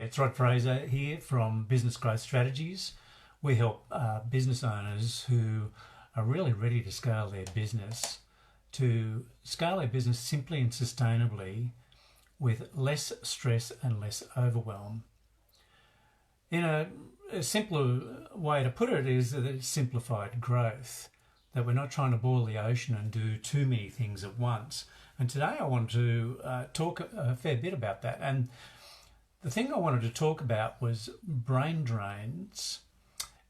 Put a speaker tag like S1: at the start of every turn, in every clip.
S1: It's Rod Fraser here from Business Growth Strategies. We help business owners who are really ready to scale their business simply and sustainably with less stress and less overwhelm. In a simpler way to put it is that it's simplified growth, that we're not trying to boil the ocean and do too many things at once. And today I want to talk a fair bit about that. And the thing I wanted to talk about was brain drains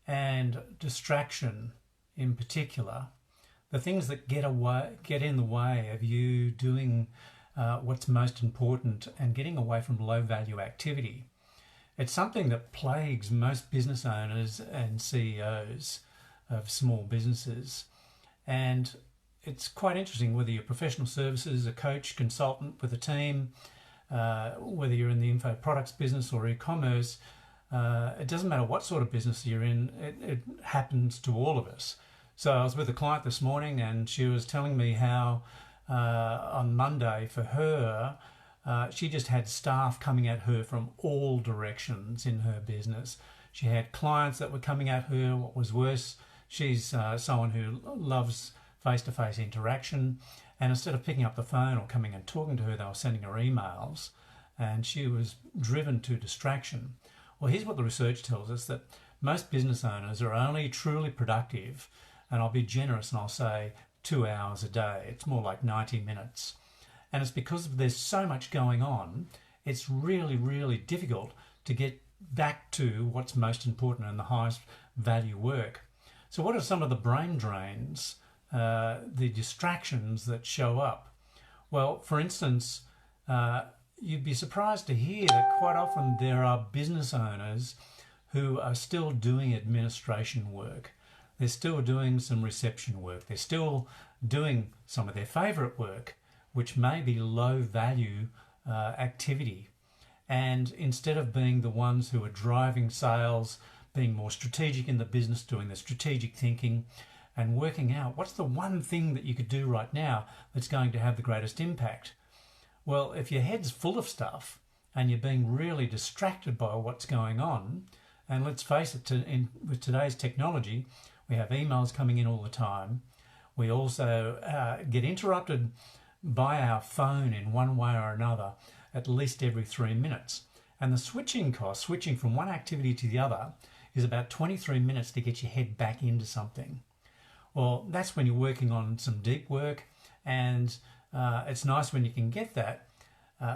S1: and distraction in particular, the things that get in the way of you doing what's most important and getting away from low value activity. It's something that plagues most business owners and CEOs of small businesses. And it's quite interesting whether you're professional services, a coach, consultant with a team, whether you're in the info products business or e-commerce, it doesn't matter what sort of business you're in, it happens to all of us. So I was with a client this morning and she was telling me how on Monday for her, she just had staff coming at her from all directions in her business. She had clients that were coming at her. What was worse, she's someone who loves face-to-face interaction, and instead of picking up the phone or coming and talking to her, they were sending her emails, and she was driven to distraction. Well, here's what the research tells us, that most business owners are only truly productive, and I'll be generous and I'll say 2 hours a day. It's more like 90 minutes. And it's because there's so much going on, it's really, really difficult to get back to what's most important and the highest value work. So what are some of the brain drains, the distractions that show up? Well, for instance, you'd be surprised to hear that quite often there are business owners who are still doing administration work. They're still doing some reception work. They're still doing some of their favourite work, which may be low value activity. And instead of being the ones who are driving sales, being more strategic in the business, doing the strategic thinking and working out what's the one thing that you could do right now that's going to have the greatest impact. Well, if your head's full of stuff and you're being really distracted by what's going on, and let's face it, with today's technology, we have emails coming in all the time. We also get interrupted by our phone in one way or another at least every 3 minutes. And the switching cost, switching from one activity to the other, is about 23 minutes to get your head back into something. Well, that's when you're working on some deep work, and it's nice when you can get that.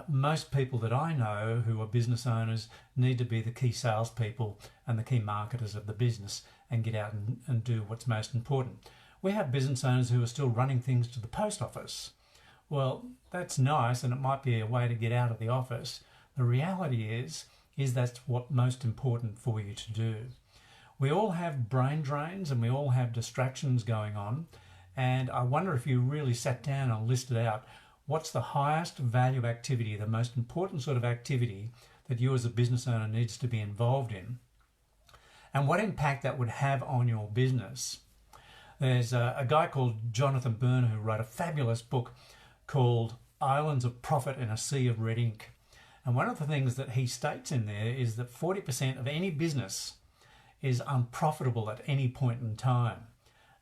S1: Most people that I know who are business owners need to be the key salespeople and the key marketers of the business and get out and do what's most important. We have business owners who are still running things to the post office. Well, that's nice, and it might be a way to get out of the office. The reality is that's what's most important for you to do. We all have brain drains and we all have distractions going on, and I wonder if you really sat down and listed out what's the highest value activity, the most important sort of activity that you as a business owner needs to be involved in, and what impact that would have on your business. There's a guy called Jonathan Berner who wrote a fabulous book called Islands of Profit in a Sea of Red Ink. And one of the things that he states in there is that 40% of any business is unprofitable at any point in time.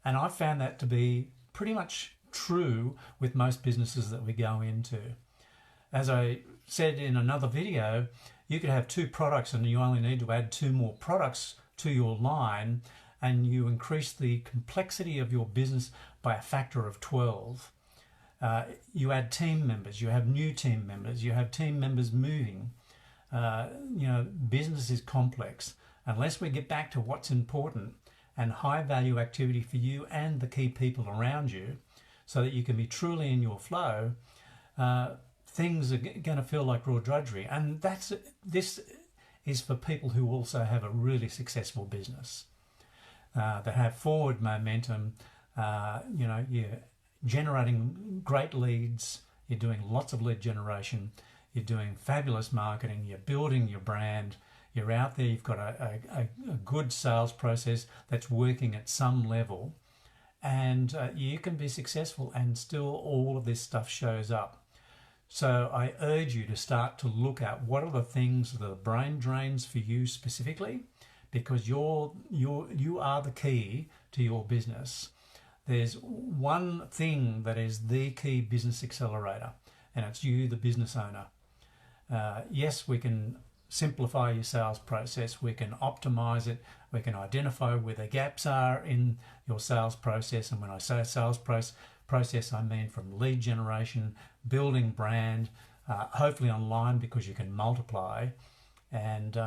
S1: And I found that to be pretty much true with most businesses that we go into. As I said in another video, you could have 2 products and you only need to add 2 more products to your line, and you increase the complexity of your business by a factor of 12. You add team members, you have new team members, you have team members moving. Business is complex. Unless we get back to what's important and high value activity for you and the key people around you so that you can be truly in your flow, things are going to feel like raw drudgery. And this is for people who also have a really successful business, that have forward momentum. You're generating great leads, you're doing lots of lead generation, you're doing fabulous marketing, you're building your brand, you're out there, you've got a good sales process that's working at some level, and you can be successful and still all of this stuff shows up. So I urge you to start to look at what are the things that are brain drains for you specifically, because you are the key to your business. There's one thing that is the key business accelerator, and it's you, the business owner. Yes, we can simplify your sales process, we can optimize it, we can identify where the gaps are in your sales process. And when I say sales process, I mean from lead generation, building brand, hopefully online because you can multiply, and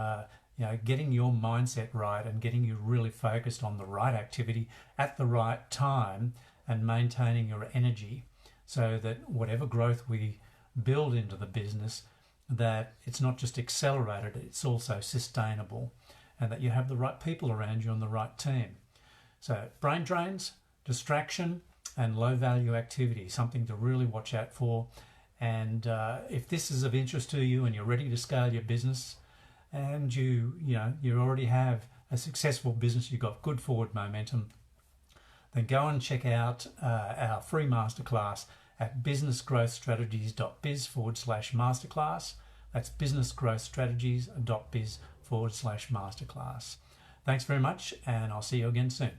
S1: getting your mindset right and getting you really focused on the right activity at the right time and maintaining your energy so that whatever growth we build into the business, that it's not just accelerated, it's also sustainable, and that you have the right people around you on the right team. So brain drains, distraction, and low value activity, something to really watch out for. And if this is of interest to you and you're ready to scale your business, and you already have a successful business, you've got good forward momentum, then go and check out our free masterclass at businessgrowthstrategies.biz/masterclass. That's businessgrowthstrategies.biz/masterclass. Thanks very much, and I'll see you again soon.